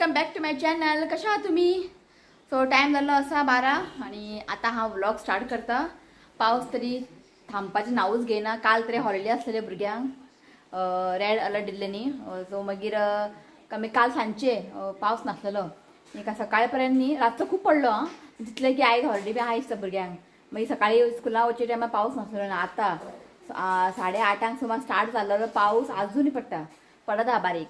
Welcome back to my channel. कशा आहात तुम्ही? सो टाइम झाला असा 12 आणि आता हा व्लॉग स्टार्ट करता. पाऊस तरी थांबपाचे नावच घेना. काल तरी हॉलिडे असलेले भुरग्यांक रेड अलर्ट दिल्लेनी. सो मागीर कमी काल सांजचे पाऊस नासलेलो. एका सकाळपर्यंत न्ही रातचो खूप पडलो तितले की आयज हॉलिडे बी आहाय दिसता भुरग्यांक. मागीर सकाळी स्कुला वचचे टायमार पाऊस नासलेलो ना. आता 8:30 सुमार स्टार्ट जाल्लो पाऊस अजूनही पडत आहा बारीक.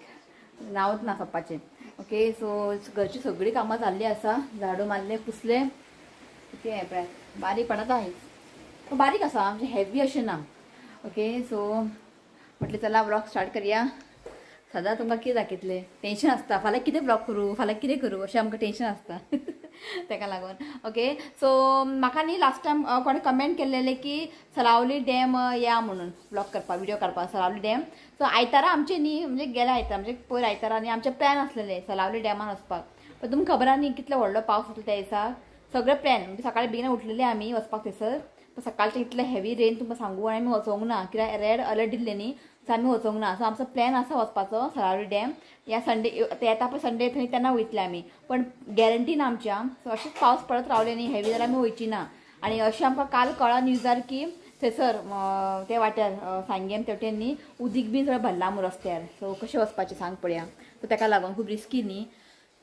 नावच ना सोंपपाचें. ओके सो घरची सगळी कामां जाल्ली आसा. झाडू मारले पुसले. ओके बारीक पडत आहे. बारीक आसा म्हणजे हेवी अशें ना. ओके सो म्हटलें चला व्लॉग स्टार्ट करूया. सदां तुमकां कितें दाखयतलें टेन्शन आसता. फाल्यां कितें व्लॉग करूं फाल्यां कितें करूं अशें आमकां टेन्शन आसता. तेका लागून ओके सो म्हाका न्ही लास्ट टायम कोणे कमेंट केल्लेले की सलावली डॅम या म्हणून व्लॉग करपाक व्हिडिओ करपाक सलावली डॅम. सो आयतारा आमचे न्ही म्हणजे गेल्या आयतारा म्हणजे पयर आयतारा न्ही आमचे प्लॅन आसलेले सलावली डॅमान वचपाक. पण तुमकां खबर आहा न्ही कितलो व्हडलो पावस आसलो त्या दिसा. सगळे प्लॅन म्हणजे सकाळी बेगीन उठलेले आमी वचपाक थंयसर. पण सकाळचें इतलें हेवी रेन तुमकां सांगू आनी आमी वचोंक ना कित्याक रेड अलर्ट दिल्ले न्ही. सो आमी वचोंक ना. सो आमचो प्लॅन आसा वचपाचो सलावली डॅम या संडे. येता पळय संडे थंय तेन्ना वयतले आमी. पण गॅरंटी ना आमच्या. सो अशेंच पावस पडत रावले न्ही हेवी जाल्यार आमी वयची ना. आनी अशें आमकां काल कळ्ळां न्यूजार की थंयसर त्या वाट्यार सांगेम तेवटेन न्ही उदीक बीन सगळें भरलां म्हूण रस्त्यार. सो कशें वचपाचें सांग पळोवया. सो तेका लागून खूब रिस्की न्ही.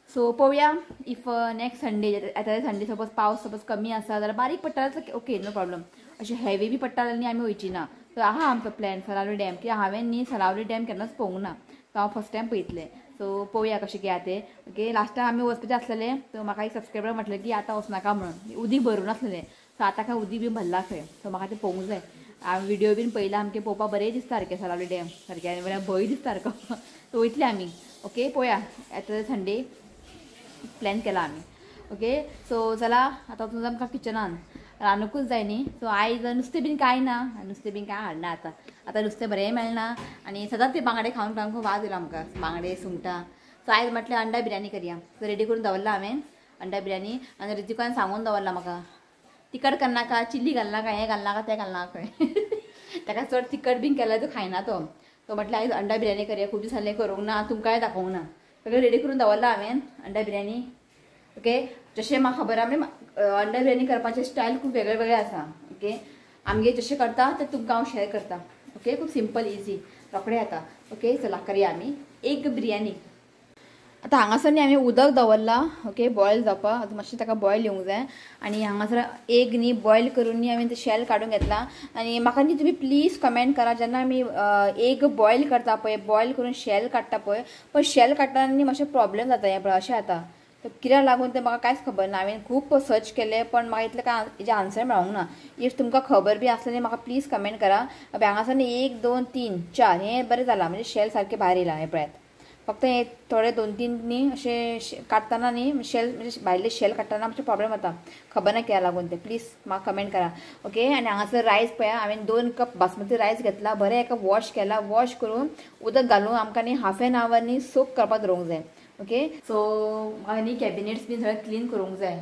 सो पळोवया इफ नेक्स्ट संडे येता संडे सपोज पावस सपोज कमी आसा जाल्यार बारीक पडटा जाल्यार ओके नो प्रॉब्लम. अशें हेवी बी पडटा जाल्यार न्ही आमी वयची ना. सो आहा आमचो प्लॅन सलावली डॅम की हांवें न्ही सलावली डॅम केन्नाच पळोवंक ना. सो हांव फर्स्ट टायम पळयतलें. सो पळोवया कशें कितें आहा तें. ओके लास्ट टायम आमी वचपाचें आसलेलें. सो म्हाका एक सबस्क्रायबर म्हटलें की आतां वचनाका म्हणून उदीक भरूं नासलेलें. सो आतां काय उदीक बी भरलां खंय. सो म्हाका तें पळोवंक जाय. हांवें व्हिडिओ बीन पळयला आमचे पळोवपाक बरें दिसता सारकें सलावली डॅम सारकें आनी म्हळ्यार भंय दिसता सारको. सो वयतले आमी. ओके पळोवया येता संडे प्लॅन केला आमी. ओके सो चला आतां तुमकां आमकां किचनान रांदूंकूच जाय न्ही. सो आयज नुस्तें बीन कांय ना. नुस्तें बीन कांय हाडना आतां नुस्तें बरें मेळना. आनी सदांच ते बांगडे खावन खावन खूब वाज येयलो आमकां. बांगडे सुंगटां. सो आयज म्हटलें अंडा बिर्याणी करया. सो रेडी करून दवरला हांवें अंडा बिर्याणी. आनी रितिकान सांगून दवरला म्हाका तिखट करनाका चिली घालनाका हें घालनाका तें घालनाका खंय. ताका चड तिखट बीन केल्यार तो खायना तो. तो म्हटलें आयज अंडा बिर्याणी करया. खूब दीस जालें करूंक ना तुमकांय दाखोवंक ना. सगळें रेडी करून दवरला हांवें अंडा बिर्याणी. ओके जशें म्हाका खबर आहा म्हणजे अंडा बिर्याणी करपाचें स्टायल खूब वेगळे वेगळे आसा. ओके आमगे जशें करता तें तुमकां हांव शेअर करता. ओके खूब सिंपल इजी रोखडें जाता. ओके चला करया आमी एग बिर्याणी. आतां हांगासर न्ही हांवें उदक दवरलां. ओके बॉयल जावपाक आतां मातशें ताका बॉयल येवंक जाय. आनी हांगासर एग न्ही बॉयल करून न्ही हांवें तें शेल काडून घेतला. आनी म्हाका न्ही तुमी प्लीज कमेंट करा जेन्ना आमी एग बॉयल करता पळय बॉयल करून शेल काडटा पळय पण शेल काडटना न्ही मातशें प्रॉब्लेम जाता हें पळय अशें जाता. कित्याक लागून तें म्हाका कांयच खबर ना. हांवें खूब सर्च केलें पण म्हाका इतलें काय हेजें आन्सर मेळोंक ना. इफ तुमकां खबर बी आसलें मागीर म्हाका प्लीज कमेंट करा. हांगासर न्ही 1 2 3 4 हें बरें जालां म्हणजे शेल सारकें भायर येयलां. हें पळयात फक्त हे थोडे 2-3 न्ही अशें काडटना न्ही शेल म्हणजे भायले शेल काडटना मातशें प्रॉब्लेम जाता. खबर ना कित्याक लागून तें प्लीज म्हाका कमेंट करा. ओके आनी हांगासर रायस पळया हांवें 2 कप बासमती रायस घेतला. बरें एका वॉश केला. वॉश करून उदक घालून आमकां न्ही हाफ एन आवर न्ही सोक करपाक दवरूंक जाय. ओके सो न्ही कॅबिनेट्स बी सगळें क्लीन करूंक जाय.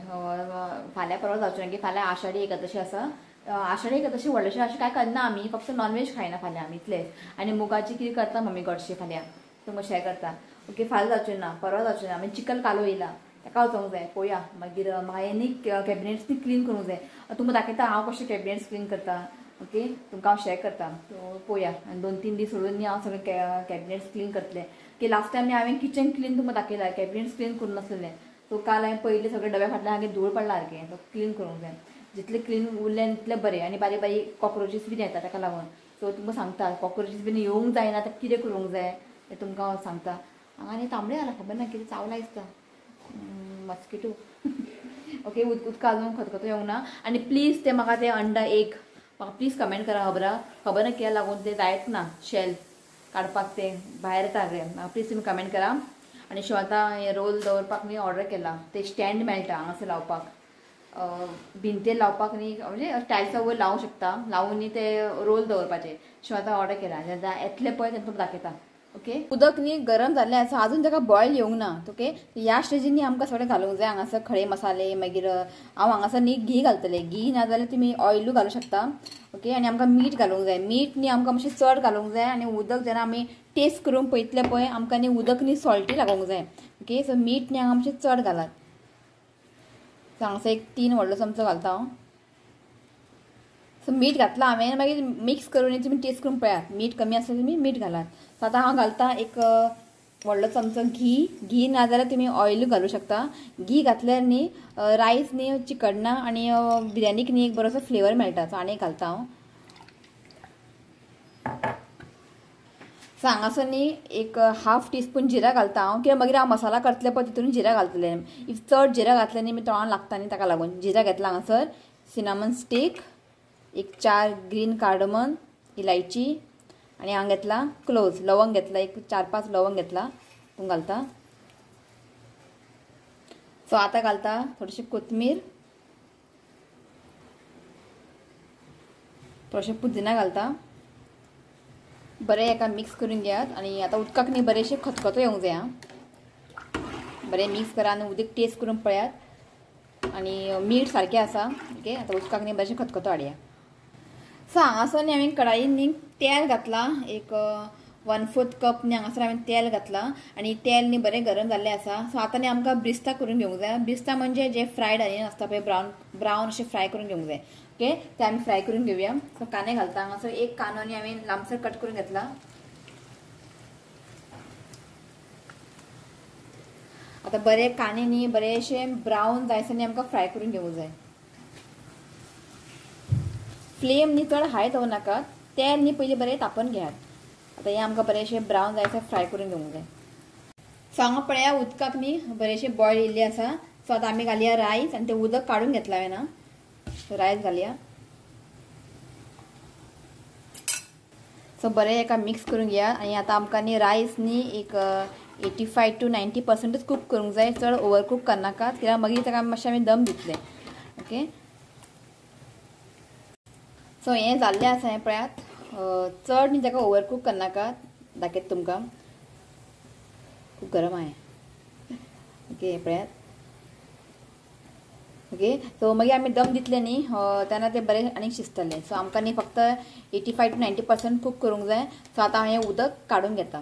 फाल्यां परवा जावचें ना की फाल्यां आषाढी एकादशी आसा. आषाढी एकादशी व्हडलेशें अशें कांय करना आमी फक्त नॉनवेज खायना फाल्यां आमी इतलेंच. आनी मुगाची खीर करता मम्मी गोडशें फाल्यां तुमकां शेअर करता. ओके फाल्यां जावचें ना परवा जावचें ना. आमी चिकन कालो येयला ताका वचोंक जाय. पळोवया मागीर म्हाका हे न्ही कॅबिनेट्स न्ही क्लीन करूंक जाय. तुमकां दाखयता हांव कशें कॅबिनेट्स क्लीन करता. ओके तुमकां हांव शेअर करता. सो पळोवया आनी 2-3 दीस सोडून न्ही हांव सगळें कॅबिनेट्स क्लीन करतलें. की लास्ट टायम न्ही हांवें किचन क्लीन तुमकां दाखयलां कॅबिनेट्स क्लीन करून नासलेलें. सो काल हांवें पयलीं सगळें डब्या फाटल्यान सारकें धूळ पडला सारकें. सो क्लीन करूंक जाय. जितलें क्लीन उरलें तितलें बरें. आनी बारीक बारीक कॉक्रोचीस बीन येता ताका लागून. सो तुमकां सांगता कॉक्रोचीस बीन येवंक जायना ताका कितें करूंक जाय तें तुमकां हांव सांगता. हांगा आनी तांबडे जाला खबर ना कितें चावला दिसता मस्किटो. ओके उदका अजून खतखतो येवंक ना. आनी प्लीज ते म्हाका तें अंडा एग म्हाका प्लीज कमेंट करा. खबर ना कित्याक लागून तें जायत ना शेल काडपाक तें भायर येता रे. प्लीज तुमी कमेंट करा. आनी शिव आतां हें रोल दवरपाक न्ही ऑर्डर केला. ते स्टँड मेळटा हांगासर लावपाक भिंतेर लावपाक न्ही म्हणजे टायल्सा वयर लावंक शकता. लावून न्ही ते रोल दवरपाचे शिव आतां ऑर्डर केला. जेन्ना येतले पळय तेन्ना तुमकां दाखयता. ओके उदक न्ही गरम जाल्लें आसा अजून ताका बॉयल येवंक ना ओके ह्या स्टेजीन न्ही आमकां सगळें घालूंक जाय हांगासर खडे मसाले मागीर हांव हांगासर न्ही घी घालतलें घी ना जाल्यार तुमी ऑयलू घालूंक शकता ओके आनी आमकां मीठ घालूंक जाय मीठ न्ही आमकां मातशें चड घालूंक जाय आनी उदक जेन्ना आमी टेस्ट करून पळयतले पळय आमकां न्ही उदक न्ही सॉल्टी लागूंक जाय ओके सो मीठ न्ही हांगा मातशें चड घालात सो हांगासर एक 3 व्हडलो चमचो घालता हांव सो मीठ घातला हांवें मागीर मिक्स करून तुमी टेस्ट करून पळयात मीठ कमी आसल्यार तुमी मीठ घालात सो आतां हांव घालता एक व्हडलो चमचो घी ना जाल्यार तुमी ऑयल घालूं शकता घी घातल्यार न्ही रायस न्ही चिकटना आनी बिर्याणीक न्ही एक बरोसो फ्लेवर मेळटा सो आनी घालता हांव सो हांगासर न्ही एक हाफ टीस्पून जिरा घालता हांव कित्याक मागीर हांव मसाला करतले पळय तितून जिरा घालतलें इफ चड जिरा घातलें न्ही तोंडान लागता न्ही ताका लागून जिरा घेतला हांगासर सिनामन स्टिक एक 4 ग्रीन कार्डमन इलायची आणि हांगा घेतला क्लोज लवंग घेतला एक 4-5 लवंग घेतला तूं घालता सो आतां घालता थोडीशी कोथमीर थोडेशे पुदिना घालता बरें एका मिक्स करून घेयात आनी आतां उदकाक न्ही बरेंशें खतखतो येवंक जाय बरें मिक्स करा आनी उदक टेस्ट करून पळयात आनी मीठ सारकें आसा ओके आतां उदकाक न्ही बरेंशें खतखतो हाडया सो हांगासर न्ही हांवें कडायेन न्ही तेल घातला एक 1/4 कप न्ही हांगासर हांवें तेल घातला आनी तेल न्ही बरें गरम जाल्लें आसा सो आतां न्ही आमकां ब्रिस्ता करून घेवंक जाय ब्रिस्ता म्हणजे जे फ्रायड ऑनियन आसता पळय ब्रावन अशें फ्राय करून घेवंक जाय ओके ते आमी फ्राय करून घेवया सो कांदे घालता हांगासर एक कांदो न्ही हांवें लांबसर कट करून घेतला आतां बरे कांदे न्ही बरेशे ब्रावन जायसर न्ही आमकां फ्राय करून घेवंक जाय फ्लेम न्ही चड हाय दवरनाकात तेल न्ही पयलीं बरें तापोवन घेयात आतां हें आमकां बरेशें ब्रावन जायसर फ्राय करून घेवंक जाय सो हांगा पळया उदकाक न्ही बरेशें बॉयल येयल्लें आसा सो आतां आमी घालया रायस आनी तें उदक काडून घेतला हांवें ना रायस घालया सो बरें एका मिक्स करून घेया आनी आतां आमकां न्ही रायस न्ही एक 85 to 90% कूक करूंक जाय चड ओवर कूक करनाकात कित्याक मागीर ताका मातशें आमी दम दितले ओके सो हें जाल्लें आसा हें पळयात चड न्ही ताका ओवर कूक करनाकात दाखयता तुमकां खूब गरम आसा ओके पळयात ओके सो मागीर आमी दम दितले न्ही तेन्ना तें बरें आनीक शिजतलें सो आमकां न्ही फक्त 85 to 90% कूक करूंक जाय सो आतां हांव हें उदक काडून घेता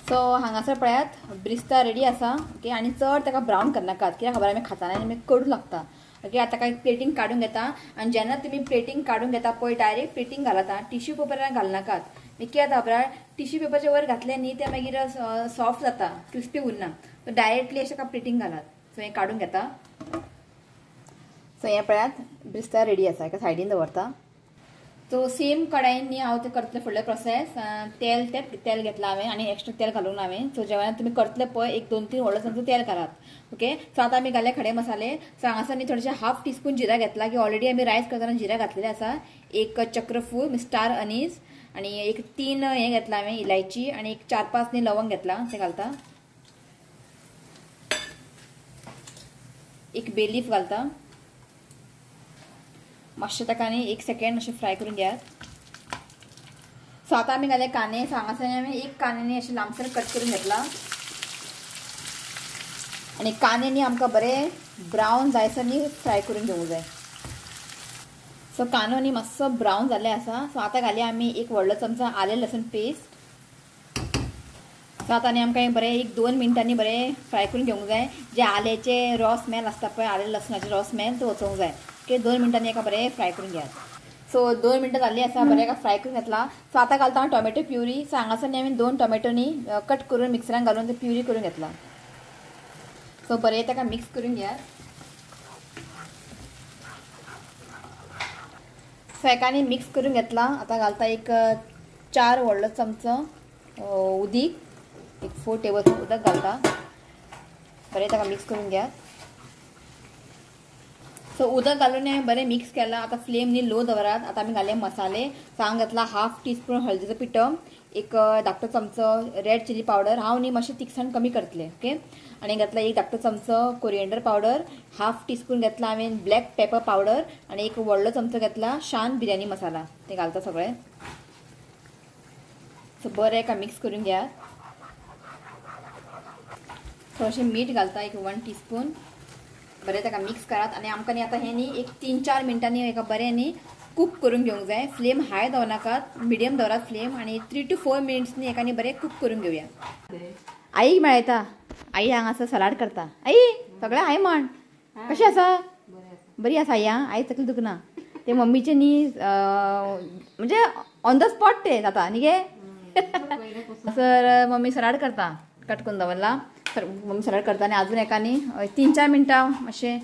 सो हांगासर पळयात ब्रिस्ता रेडी आसा ओके आनी चड ताका ब्रावन करनाकात कित्याक खबर आमी खाताना आनी मागीर कडू लागता ओके आतां काय प्लेटींग काडून घेता आनी जेन्ना तुमी प्लेटींग काडून घेता पळय डायरेक्ट प्लेटींग घालता टिश्यू पेपरान घालनाकात मागीर कितें जाता खबर टिश्यू पेपराच्या वयर घातलें न्ही तें मागीर सॉफ्ट जाता क्रिस्पी उरना सो डायरेक्टली अशें एका प्लेटींग घालात सो हें काडून घेता सो हें पळयात ब्रिस्ता रेडी आसा एका सायडीन दवरता सो सेम कडायेन न्ही हांव तें करतलें फुडलें प्रोसेस तेल घेतलां हांवें आनी एक्स्ट्रा तेल घालूंक ना हांवें सो जेवणाक तुमी करतले पळय एक 2-3 व्हडलो चमचो तेल घालात ओके सो आतां आमी घाले खडे मसाले सो हांगासर न्ही थोडेशे हाफ टीस्पून जिरा घेतला की ऑलरेडी आमी रायस करतना जिरा घातलेले आसा एक चक्रफूल स्टार अनीस आनी एक 3 हें घेतला हांवें इलायची आनी एक 4-5 न्ही लवंग घेतला ते घालता एक बे लीफ घालता मातशें ताका न्ही 1 सेकंड अशें फ्राय करून घेयात सो आतां आमी घाले कांदे सो हांगासर हांवें एक कांदे न्ही अशें लांबसर कट करून घेतला आनी कांदे न्ही आमकां बरें ब्रावन जायसर न्ही फ्राय करून घेवंक जाय सो कांदो न्ही मातसो ब्रावन जाल्ले आसा सो आतां घालया आमी एक व्हडलो चमचो आले लसूण पेस्ट सो आतां न्ही आमकां बरें एक 2 मिनटांनी बरें फ्राय करून घेवंक जाय जे आल्याचे रॉ स्मेल आसता पळय आले लसणाचे रॉ स्मेल तो वचोंक जाय ओके 2 मिनटांनी एका बरें फ्राय करून घेयात सो 2 मिनटां जाल्लीं आसा बरें एका फ्राय करून घेतला सो आतां घालता हांव टोमॅटो प्युरी सो हांगासर न्ही हांवें 2 टोमॅटो न्ही कट करून मिक्सरान घालून ते प्युरी करून घेतला सो बरें ताका मिक्स करून घेयात सो एकानी मिक्स करून घेतला आतां घालता एक 4 व्हडलो चमचो उदीक एक 4 टेबलस्पून उदक घालता बरें ताका मिक्स करून घेयात सो उदक घालून हांवें बरें मिक्स केला आतां फ्लेम न्ही लो दवरात आतां आमी घाले मसाले सो हांवें घातला हाफ टीस्पून हळदीचो पिठो एक धाकटो चमचो रेड चिली पावडर हांव न्ही मातशें तिखसाण कमी करतलें ओके आनी घातला एक धाकटो चमचो कोरिएंडर पावडर हाफ टीस्पून घेतला हांवें ब्लॅक पेपर पावडर आनी एक व्हडलो चमचो घेतला शान बिर्याणी मसाला ते घालता सगळें सो बरें एका मिक्स करून घ्या. थोडेंशें मीठ घालता, एक 1 टीस्पून. बरें ताका मिक्स करात आनी आमकां न्ही आतां हें न्ही एक 3-4 मिनटांनी एका बरें न्ही कूक करून घेवंक जाय. फ्लेम हाय दवरनाकात, मिडियम दवरात फ्लेम आनी 3 to 4 मिनिट्स न्ही एका न्ही बरें कूक करून घेवया. आई मेळयता, आई हांगासर सलाड करता. आई सगळें हाय म्हण. कशी आसा? बरी आसा आई. आई तकली दुखना. ते मम्मीचे न्ही म्हणजे ऑन द स्पॉट ते जाता न्ही गे. सर मम्मी सलाड करता, कट करून दवरला. तर मम्मी सलाड करता आनी अजून एका न्ही 3-4 मिनटां मातशें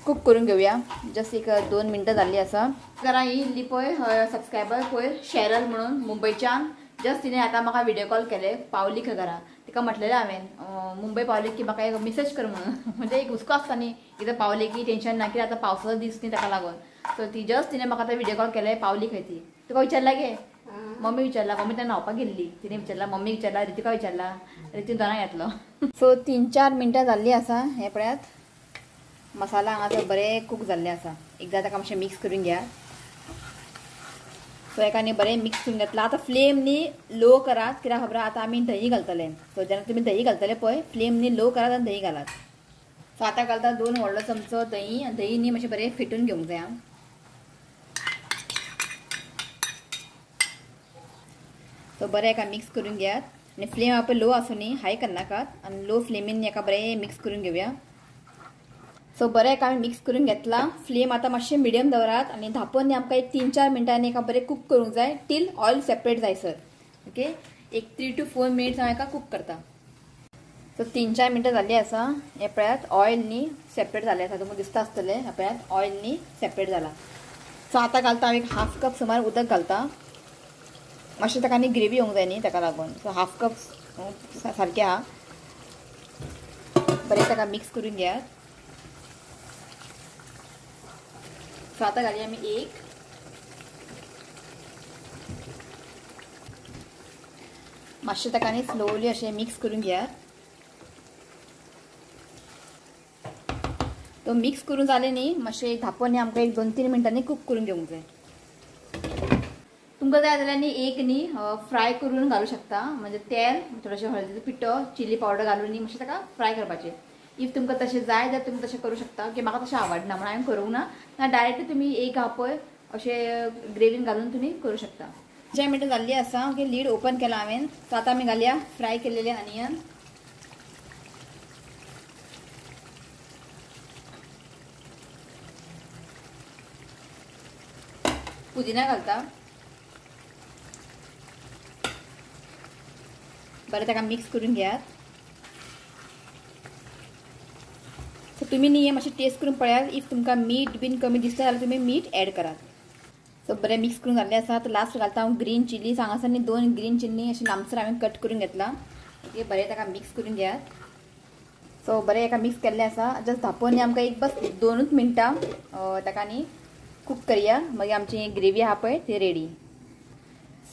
कूक करून घेवया. जस्ट एक 2 मिनटां जाल्ली आसा. घरा ही इल्ली पळय सबस्क्रायबर पळय शेरल म्हणून मुंबयच्यान. जस्ट तिणें आतां म्हाका व्हिडिओ कॉल केले, पावली खंय घरा. तिका म्हटलेलें हांवें मुंबय पावली की म्हाका एक मेसेज कर म्हणून. म्हणजे एक हुस्को आसता न्ही कितें पावले की टेन्शन ना, कित्याक आतां पावसाचो दीस न्ही ताका लागून. सो ती जस्ट तिणें म्हाका आतां व्हिडिओ कॉल केले, पावली खंय ती. तुका विचारला गे? मम्मी विचारला. मम्मी तेन्ना न्हांवपाक गेल्ली. तिणें विचारला, मम्मी विचारला, रितिका विचारला. रितीन दोनांक येतलो. सो 3-4 मिनटां जाल्ली आसा. हे पळयात मसाला हांगासर बरें कूक जाल्लें आसा. एकदां ताका मातशें मिक्स करून घ्या. सो एका न्ही बरें मिक्स करून घेतला. आतां फ्लेम न्ही लो करात, कित्याक खबर आतां आमी दही घालतले. सो जेन्ना तुमी दही घालतले पळय फ्लेम न्ही लो करात आनी दही घालात. सो आतां घालता 2 व्हडलो चमचो दही. आनी दही न्ही मातशें बरें फेटून घेवंक जाय. सो बरें एका मिक्स करून घेयात आनी फ्लेम आपण लो आसूं न्ही, हाय करनाकात आनी लो फ्लेमीन एका बरें मिक्स करून घेवया. सो बरें एका मिक्स करून घेतला. फ्लेम आतां मातशें मिडियम दवरात आनी धांपोवन आमकां एक 3-4 मिनटांनी एका बरें कूक करूंक जाय टील ऑयल सेपरेट जायसर. ओके, एक 3 to 4 मिनिट्स हांव एका कूक करता. सो 3-4 मिनटां जाल्ली आसा. हे पळयात ऑयल न्ही सेपरेट जालें आसा. तुमकां दिसता आसतलें. हे पळयात ऑयल न्ही सेपरेट जाला. सो आतां घालता हांव एक 1/2 कप सुमार उदक घालता. मातशें ताका न्ही ग्रेवी येवंक जाय न्ही ताका लागून. सो 1/2 कप सारकें आहा. बरें ताका मिक्स करून घेयात. सो आतां घालया आमी एक. मातशें ताका न्ही स्लोली अशें मिक्स करून घेयात. तो मिक्स करून जालें न्ही मातशें धांपोवन न्ही आमकां एक 2-3 मिनटांनी कूक करून घेवंक जाय. तुमकां जाय जाल्यार न्ही एक न्ही फ्राय करून घालूं शकता. म्हणजे तेल, थोडेशें हळदीचो पिठो, चिली पावडर घालून न्ही मातशें ताका फ्राय करपाचें. इफ तुमकां तशें जाय जाल्यार तुमी तशें करूं शकता. की म्हाका तशें आवडना म्हणून हांवें करूंक ना. डायरेक्ट तुमी एक हा पळय अशें ग्रेवीन घालून तुमी करूं शकता. 5 मिनटां जाल्ली आसा. ओके, लीड ओपन केला हांवें. सो आतां आमी घालया फ्राय केलेले अनियन. पुदिना घालता. बरें ताका मिक्स करून घेयात. सो तुमी न्ही हें मातशें टेस्ट करून पळयात. इफ तुमकां मीठ बीन कमी दिसता जाल्यार तुमी मीठ ऍड करात. सो बरें मिक्स करून जाल्लें आसा. तर लास्ट घालता हांव ग्रीन चिली. हांगासर न्ही 2 ग्रीन चिली अशें लांबसर हांवें कट करून घेतला. ओके, बरें ताका मिक्स करून घेयात. सो बरें एका मिक्स केल्लें आसा. जस्ट धांपोवन न्ही आमकां एक बस 2 मिनटां ताका न्ही कूक करया. मागीर आमची ग्रेवी आहा पळय ती रेडी.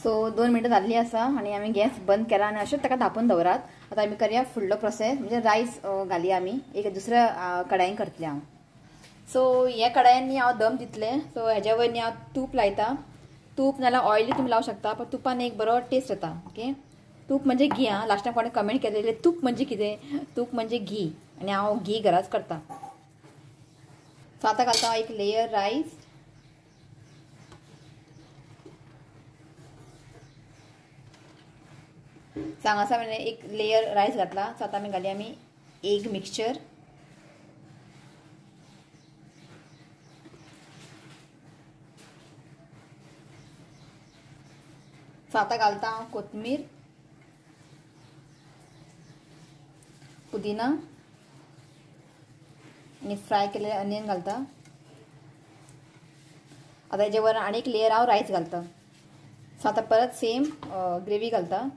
सो 2 मिनटां जाल्लीं आसा आनी आमी गॅस बंद केला आनी अशेंच ताका धांपोवन दवरात. आतां आमी करया फुडलो प्रोसेस. म्हणजे रायस घालया आमी एक दुसऱ्या कडायेन करतलें हांव. सो ह्या कडायेन न्ही हांव दम दितलें. सो हेज्या वयर न्ही हांव तूप लायता. तूप नाल्यार ऑयली तुमी लावं शकता. पण तुपान एक बरो टेस्ट येता. ओके, तूप म्हणजे घी. हां, लास्टाक कोणें कमेंट केलेलें तूप म्हणजे कितें. तूप म्हणजे घी आनी हांव घी घराच करता. सो आतां घालता हांव एक लेयर रायस. हांगासर हांवें एक लेयर रायस घातला. सो आतां आमी घालया आमी एग मिक्सचर. सो आतां घालता हांव कोथमीर, पुदिना आनी फ्राय केलेले अनियन घालता. आतां हेजे वर आनी एक लेयर हांव रायस घालता. सो आतां परत सेम ग्रेवी घालता.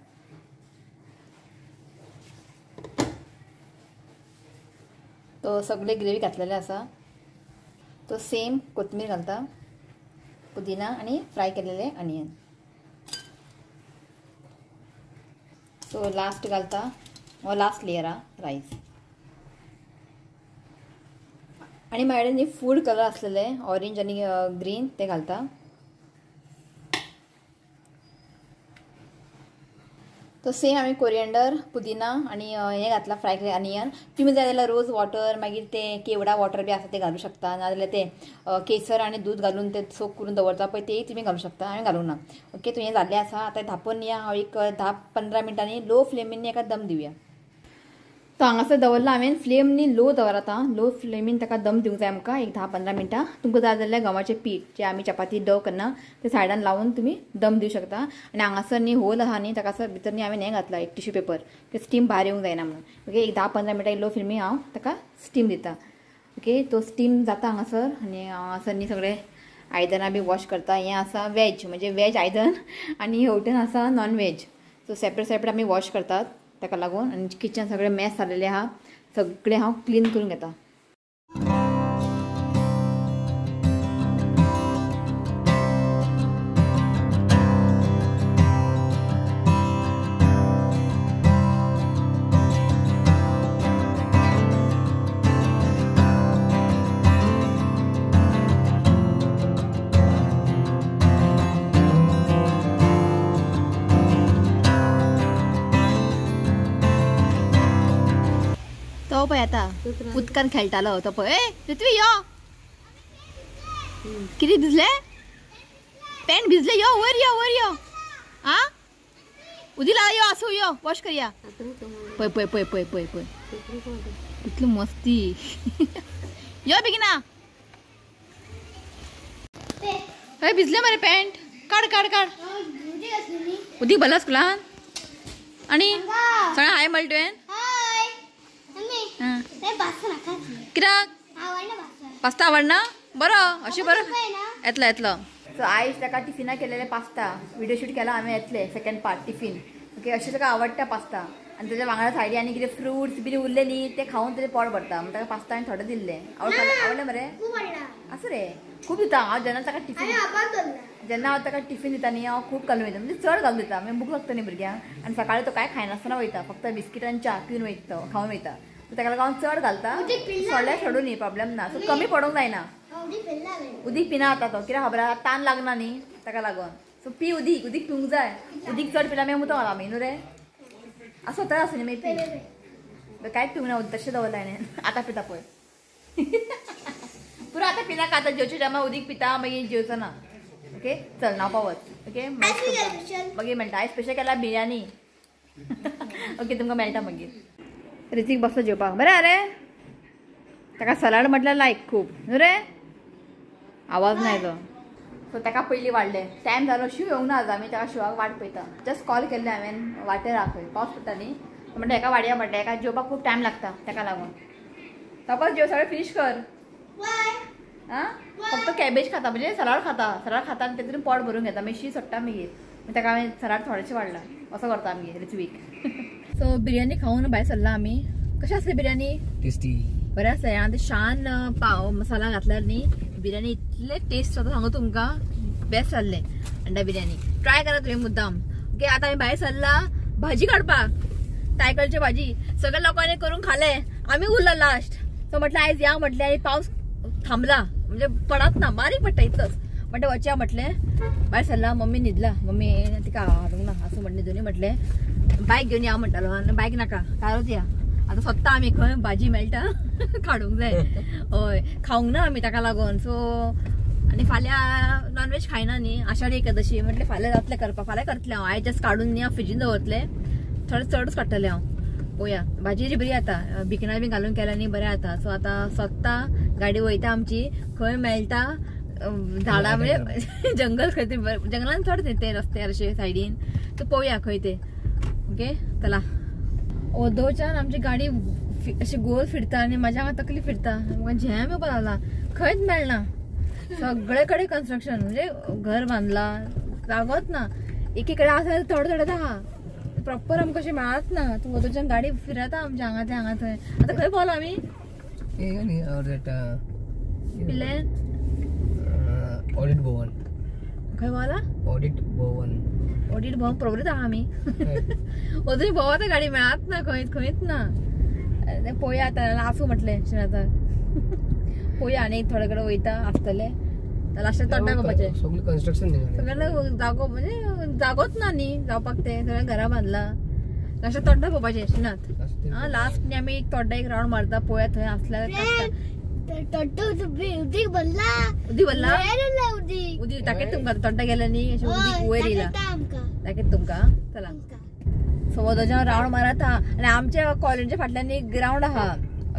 तो सगळे ग्रेवी घातलेले आसा. तो सेम कोथमीर घालता, पुदिना आनी फ्राय केलेले अनियन. सो लास्ट घालता हो लास्ट लेयर हा रायस. आनी माझ्याकडे न्ही फूड कलर आसलेले ऑरेंज आनी ग्रीन ते घालता. तो सेम आम्ही कोरिएंडर पुदिना आणि हे घातला फ्राय केले अनियन. तुम्ही जाय जाल्यार रोज वॉटर मागीर ते केवडा वॉटर बी आसा ते घालूं शकता, नाजाल्यार ते केसर आणि दूध घालून ते सोक करून दवरता पळय तेय तुम्ही घालूं शकता. हांवें घालूंक ना. ओके, तो हें जाल्लें आसा. आतां धांपून या हांव एक 10-15 मिनटांनी लो फ्लेमीन एका दम दिवया. तो हांगासर दवरला हांवें फ्लेम न्ही लो दवरता. लो फ्लेमीन ताका दम दिवंक जाय आमकां एक 10-15 मिनटां. तुमकां जाय जाल्यार गव्हाचें पीठ जे आमी चपाती डो करना ते सायडान लावून तुमी दम दिवं शकता. आनी हांगासर न्ही होल आहा न्ही ताका भितर न्ही हांवें हें घातला एक टिश्यू पेपर, ते स्टीम भायर येवंक जायना म्हणून. ओके, एक 10-15 मिनटां लो फ्लेमीन हांव ताका स्टीम दिता. ओके, तो स्टीम जाता हांगासर. आनी हांगासर न्ही सगळे आयदनां बी वॉश करता. हें आसा वेज म्हणजे वेज आयदन आनी हेवटेन आसा नॉन वेज. सो सेपरेट आमी वॉश करतात ताका लागून. आनी किचन सगळें मॅस जाल्लेलें आहा, सगळें हांव क्लीन करून घेता. तो पळय आतां उदकान खेळटालो तो पळय. पृथ्वी यो कितें भिजले, पॅन्ट भिजले. यो वयर यो आ उदी ला यो आसूं यो वॉश करया. पळय पळय पळय पळय पळय पळय कितलो मस्ती. यो बेगिना. हय भिजले मरे पॅन्ट. काड काड काड. उदीक भरला स्कुलान आनी सगळें हाय म्हणलें तुवें. कित्याक पास्ता आवडना. बरो अशें बरो येतलो. सो आयज ताका टिफिना केलेले पास्ता व्हिडिओ शूट केला हांवें. येतले सेकंड पार्ट टिफिन. ओके, अशें ताका आवडटा पास्ता. आनी तेज्या वांगडा सायडी आनी कितें फ्रुट्स बी उरले न्ही ते खावन तेजें पोट भरता. म्हणून ताका पास्ता हांवें थोडे दिल्ले. आवडले मरे. आसूं रे, खूब दिता हांव. जेन्ना ताका टिफिन दिता न्ही हांव खूब घालून वयता. म्हणजे चड घालून दिता. मागीर भूक लागता न्ही भुरग्यांक. आनी सकाळीं तो कांय खायनासतना वयता, फक्त बिस्कीट आनी च्या पिवन वयता, खावन वयता. ताका लागून हांव चड घालता. सोडल्यार सोडूं न्ही प्रॉब्लेम ना. सो कमी पडोंक जायना. उदीक पिना आता तो कित्याक खबर आहा तान लागना न्ही ताका लागून. सो पी उदीक पिवंक जाय. उदीक चड पिल्यार मागीर मुतो आमी न्हू रे. आसूं तर आसूं न्ही मागीर पी. कांयच पिवंक ना तशें दवरलां हांवें. आतां पिता पळय. पुरो आतां पिनाका. आतां जेवचे टायमार उदीक पिता मागीर जेवचो ना. ओके चल नाव पावत. ओके मागीर मेळटा. आयज स्पेशल केला बिर्याणी. ओके तुमकां मेळटा मागीर. रितीक बसलो जेवपाक. बरें अरे ताका सलाड म्हटल्यार लायक खूब न्हू रे. आवाज ना येलो. सो ताका पयलीं वाडले. टायम जालो शिव येवंक ना. आमी ताका शिवाक वाट पळयता. जस्ट कॉल केल्लें हांवें वाटेर आहा खंय पावस पडटा न्ही म्हणटा हेका वाडया म्हणटा. हेका जेवपाक खूब टायम लागता ताका लागून. तापस जेव सगळें फिनिश कर. आं फक्त कॅबेज खाता म्हणजे सलाड खाता आनी तेतून पोट भरून घेता. मागीर शी सोडटा मागीर ताका हांवें सलाड थोडेशें वाडला. असो करता आमी रिचवीक. सो बिर्याणी खावन भायर सरला आमी. कशी आसली बिर्याणी. टेस्टी बरें आसलें. आनी शान पाव मसाला घातल्यार न्ही बिर्याणी इतले टेस्ट जाता सांगू तुमकां. बेस्ट जाल्लें अंडा बिर्याणी. ट्राय करा तुवें मुद्दाम. ओके आतां आमी भायर सरला भाजी काडपाक. टायकलची भाजी सगळ्या लोकांनी करून खाले. आमी उरला लास्ट. सो म्हटलें आयज या म्हटलें आनी पावस थांबला म्हणजे पडत ना बारीक पडटा इतलोच. म्हणटा वचया म्हटलें. भायर सरला. मम्मी न्हिदला. मम्मी तिका हाडूंक ना असं म्हणलें. दोनी म्हटलें बायक घेवन या म्हणटालो. आनी बायक नाका कारूच या. आतां सोदता आमी खंय भाजी मेळटा काडूंक जाय. हय खावंक ना आमी ताका लागून. सो आनी फाल्यां नॉनवेज खायना न्ही आषाढी एकादशी. म्हटलें फाल्यां जातलें करपाक. फाल्यां करतलें हांव. आयज जस्ट काडून न्ही हांव फ्रिजीन दवरतलें. थोडें चडूच काडटलें हांव. पळोवया भाजी बरी जाता. भिकणां बी घालून केल्या न्ही बरें जाता. सो आतां सोदता गाडी वयता आमची खंय मेळटा झाडां म्हणजे जंगल खंय ते जंगलान चड ते रस्त्यार अशे सायडीन. सो पळोवया खंय ते. ओके चला. ओदोवच्यान आमची गाडी अशी गोल फिरता आनी म्हाज्या हांगा तकली फिरता. म्हाका झॅम येवपा लागला. खंयच मेळना. सगळे कडेन कन्स्ट्रक्शन म्हणजे घर बांदला जागोच ना. एकी कडेन आसा थोडे आहा प्रॉपर आमकां अशें मेळच ना. तूं ओदोवच्यान गाडी फिरता आमच्या हांगा ते हांगा थंय. आतां खंय पावलो आमी. पिल्लेन ऑडिट भवन. खंय पावला. ऑडिट भवन प्रवृत्त आहा आमी. अजून भोंवता गाडी मेळच ना खंयच ना. पळोवया आतां आसूं म्हटलें आतां. पळोवया आनी थोडे कडेन वयता आसतलें. लास्टाक तोड्डा बापाचें सगळें कन्स्ट्रक्शन सगळ्यांना जागो म्हणजे जागोच ना न्ही जावपाक. ते सगळें घरा बांदला. अशा तोड्डा पोवपाचें श्रीनाथ लास्ट आमी तोड्डा एक राउंड मारता पळोवया थंय आसल्यार उदीक भरला उदीक दाखयत तुमकां तोड्डा गेला न्ही अशें उदीक वयर येयला दाखयत तुमकां चला सो वदोच्या राउंड मारत आहा आनी आमच्या कॉलेजीच्या फाटल्यान एक ग्राउंड आहा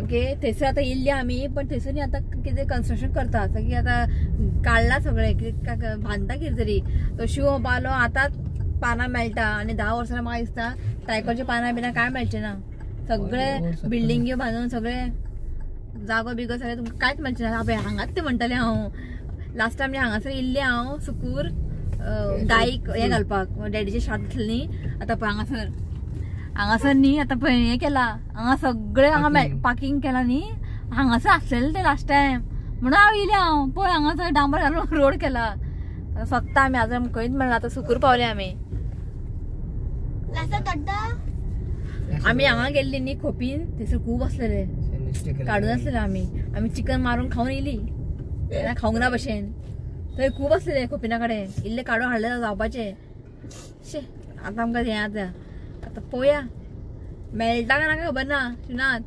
ओके थंयसर आतां येयल्ली आमी पण थंयसर न्ही आतां कितें कन्स्ट्रक्शन करता सगळी आतां काडला सगळें बांदता कितें तरी तो शिव पालो आतांच पानां मेळटा आनी 10 वर्सां म्हाका दिसता तायकोचे पानां बिना काय मेळचे ना सगळे बिल्डिंग्यो बांदून सगळे जागो बिगो सगळे तुमकां कांयच मेळचे ना पळय हांगाच ते म्हणटाले हांव लास्ट टायम हांगासर येयल्ले हांव सुकूर गाईक हे घालपाक डॅडीचे शाद आसले न्ही आतां पळय हांगासर न्ही आतां पळय हें केला हांगा सगळे हांगा पार्किंग केला न्ही हांगासर आसलेलें ते लास्ट टायम म्हणून हांव येयलें हांव पळय हांगासर डांबर घालून रोड केला स्वता आमी आजून खंयच मेळना आतां सुकूर पावले आमी आमी हांगा गेल्ली न्ही खोपीन थंयसर खूब आसलेले काडून आसलेले आमी चिकन मारून खावन येयली खावंक ना भशेन थंय खूब आसलेले खोपिना कडेन इल्ले काडून हाडले जावपाचे शे आतां आमकां हें आतां पळोवया मेळटा काय नाका खबर ना श्रीनाथ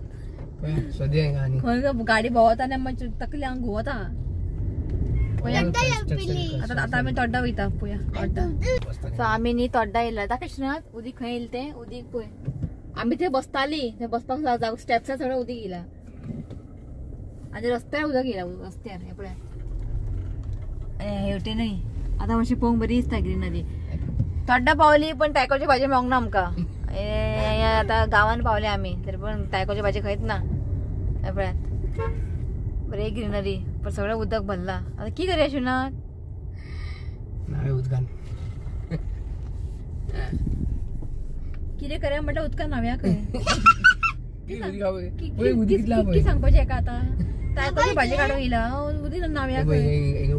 खंय गाडी भोंवता आनी मातशें तकली हांव घुंवता आतां आमी तोड्डा वयता पळोवया सो आमी न्ही तोड्डा येयला दाखय श्रीनाथ उदीक खंय येयलें तें उदीक पळय आमी थंय बसताली थंय बसपाक जागो स्टेप्सार सगळें उदीक येयला आनी रस्त्यार उदक येयला रस्त्यार हे पळय हेवटे न्हय आतां मातशी पळोवंक बरी दिसता ग्रीनरी तोड्डा पावली पण तायकोची भाजी मेळोंक ना आमकां आतां गांवान पावले आमी तरी पण तायकोची भाजी खंयच ना हे पळयात बरी ग्रीनरी पण सगळें उदक भरला आतां कितें करया श्रीनाथ कितें करया म्हटल्यार उदकान न्हावया खंय कितें सांगपाचें हेका आतां तायकोची भाजी काडून येयला उदीक न्हावया खंय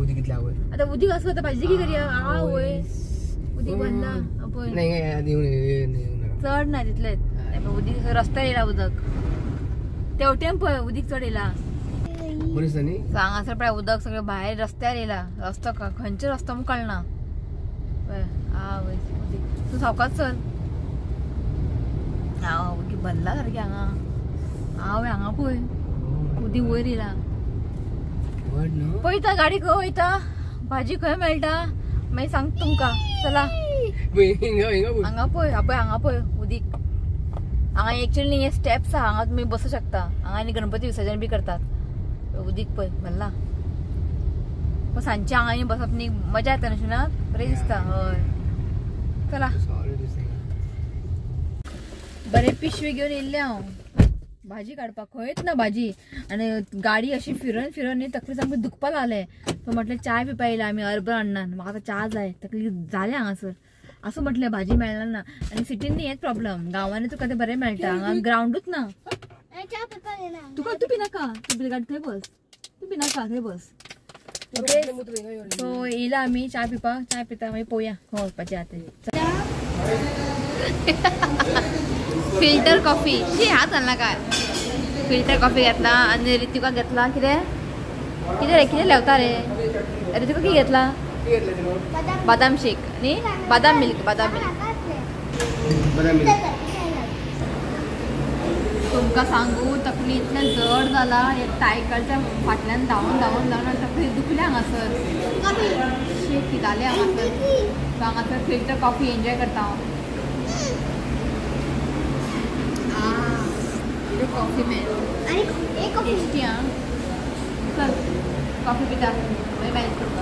आतां उदीक आसा आतां भाजी कितें करया आवय उदीक भरला पळय चड ना तितलेंच उदीक रस्त्यार येयला उदक तेवटेन पळय उदीक चड येयला हांगासर पळय उदक सगळें भायर रस्त्यार येयला रस्तो खंयचो रस्तो म्हाका कळना पळय आवय उदीक तूं सावकाश चल हांव उदीक भरला सारकें हांगा आवय हांगा पळय उदीक वयर येयला पळयता गाडी खंय वयता भाजी खंय मेळटा मागीर सांग तुमकां चला हांगा पळय हांगा पळय उदीक हांगा एक्चुअली हे स्टेप्स आहा हांगा तुमी बसूं शकता हांगा आनी गणपती विसर्जन बी करतात उदीक पळय भरला पण सांजचे हांगा बसप न्ही मजा येता न्हू ना बरें दिसता हय चला बरें पिशवी घेवन येयल्लें हांव भाजी काडपाक खंयच ना भाजी आनी गाडी अशी फिरून फिरून न्ही तकली सामकें दुखपाक लागलें तो म्हटलें चाय पिवपा येयला आमी अर्बन हाडनान म्हाका आतां च्या जाय तकली जालें हांगासर असं म्हटलें भाजी मेळना ना आनी सिटीन न्ही हेच प्रॉब्लम गांवांनी तुका तें बरें मेळटा हांगा ग्राउंडूच ना तुका तूं पिनाका तूं गाडी थंय बस तूं पिनाका थंय बस ओके सो येयला आमी च्या पिवपाक चाय पिता मागीर पळोवया खंय वचपाचें आतां फिल्टर कॉफी शी हात घालना काय फिल्टर कॉफी घेतला आनी रितिका घेतला कितें कितें रे कितें लेवता रे रितिका कितें घेतला बदाम शेक न्ही बदाम मिल्क तुमकां सांगू तकली इतलें जड जाला एक सायकलच्या फाटल्यान धांवून धांवून धांवून तकली दुखल्या हांगासर शेक जालें हांगासर सो हांगासर फिल्टर कॉफी एन्जॉय करता हांव कॉफी मेळ टेस्टी आं चल कॉफी पिता मॅनेज करता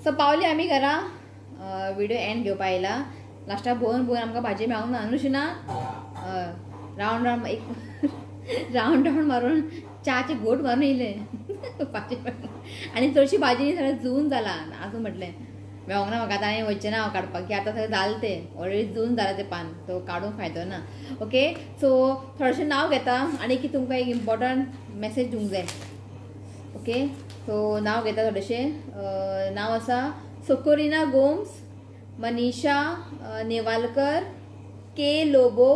सो पावली आमी घरा व्हिडिओ एंड घेवपा येयला लास्टाक भोवन भोवन आमकां भाजी मेळोंक ना न्हू ना राउंड राउंड एक राउंड राउंड मारून च्याचे घोट मारून येयले भाजी आनी चडशी भाजी सगळें जून जाला आसूं म्हटलें मेळोंक ना म्हाका आतां आनी वयचें ना हांव काडपाक की आतां सगळें जालें तें ऑलरेडी जून जालां तें पान तो काडून फायदो ना ओके सो थोडेशें नांव घेता आनी की तुमकां एक इम्पॉर्टंट मेसेज दिवंक जाय ओके सो नांव घेता थोडेशें नांव आसा सोकोरिना गोम्स मनीषा नेवालकर के लोबो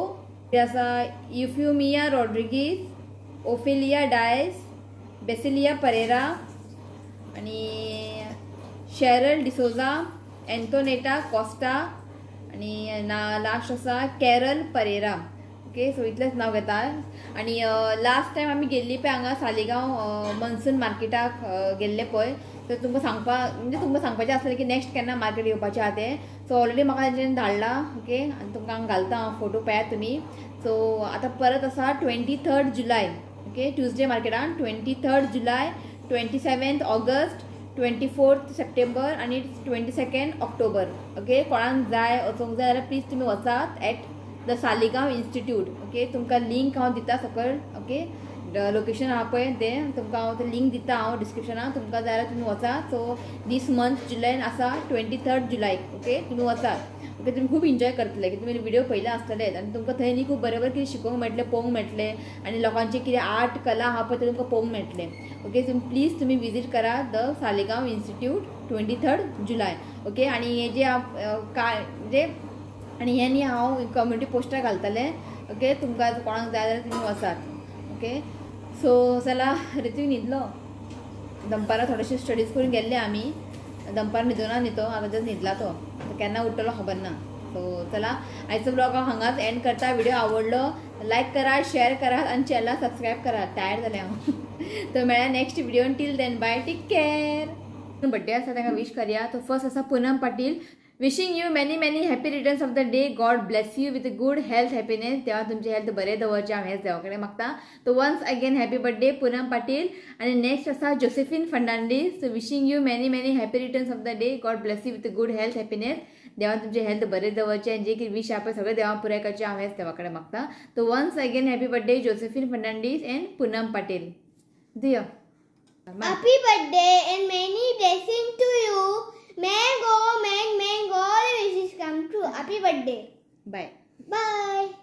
आसा युफ्युमिया रॉड्रिगीज ओफेलिया डायस बेसिलिया परेरा आणि शेरल डिसोजा एंटोनेटा कॉस्टा आणि लास्ट आसा कॅरल परेरा. ओके, सो इतलेंच नांव घेता. आणि लास्ट टायम आमी गेल्ली पळय हांगा सालिगांव मनसून मार्केटाक गेल्ले पळय. तर तुमकां सांगपाचें आसलें की नेक्स्ट केन्ना मार्केट येवपाचें आहा तें. सो ऑलरेडी म्हाका तेंच्यानी धाडला. ओके, आनी तुमकां हांगा घालता हांव फोटो पळयात तुमी. सो आतां परत आसा 23 जुलय. ओके, ट्युजडे मार्केटान 23 जुलय, 27 ऑगस्ट, 24 सप्टेंबर आणि 22 ऑक्टोबर. ओके, कोणाक जाय वचोंक जाय जाल्यार प्लीज तुमी वचात at the Saligao institute. Okay, तुमकां लिंक हांव दिता सकयल. ओके, लोकेशन आहा पळय तें तुमकां हांव तें लिंक दिता हांव डिस्क्रिप्शनाक. तुमकां जाय जाल्यार तुमी वचात. सो दीस मंथ जुलयन आसा 23 जुलय. ओके, तुमी वचात. ओके, तुम्ही खूप एन्जॉय करतले की तुम्ही व्हिडिओ पळयले आसतलेच आनी तुमकां थंय न्ही खूब बरें कितें शिकोवंक मेळटलें, पळोवंक मेळटलें आनी लोकांचे कितें आर्ट कला आहा पळय तें तुमकां पळोवंक मेळटलें. ओके, तुम्ही प्लीज तुम्ही विजीट करा the Saligao institute 23 July. Okay, आणि हे जे म्हणजे आणि हे न्ही हांव कम्युनिटी पोस्टार घालतलें. ओके, तुमकां कोणाक जाय जाल्यार तुमी वचात. ओके, सो चला ऋतू न्हिदलो. दनपारां थोडेशे स्टडीज करून गेल्ले आमी. दनपार न्हिदोना न्ही तो, आतां जस्ट न्हिदला तो केन्ना उठ्ठलो खबर ना. सो चला आयचो ब्लॉग हांव हांगाच एंड करता. व्हिडिओ आवडलो लायक करा, शेअर करा आणि चॅनल सबस्क्राईब करा. टायर्ड जालें हांव. तर मेळ्या नेक्स्ट व्हिडिओन. Till then bye, take care. Birthday आसा ताका विश करया. तो फर्स्ट आसा Poonam Patil. Wishing you many many happy returns of the day. God bless you with good health happiness. देवा तुमचे हेल्थ बरें दवरचें हांव हेंच देवा कडेन मागता. तो once again happy birthday Poonam Patil. आणि नेक्स्ट आसा Josephine Fernandes. So wishing you many many happy returns of the day. God bless you with good health happiness. देवा तुमचे हेल्थ बरें दवरचें. जे कितें विश आहा पळय सगळें देवा पुराय करचें हांव हेंच देवा कडेन मागता. तो once again happy birthday Josephine Fernandes and Poonam Patil. दिया Happy birthday and many blessings to you. May all wishes come true. Happy birthday. Bye. Bye.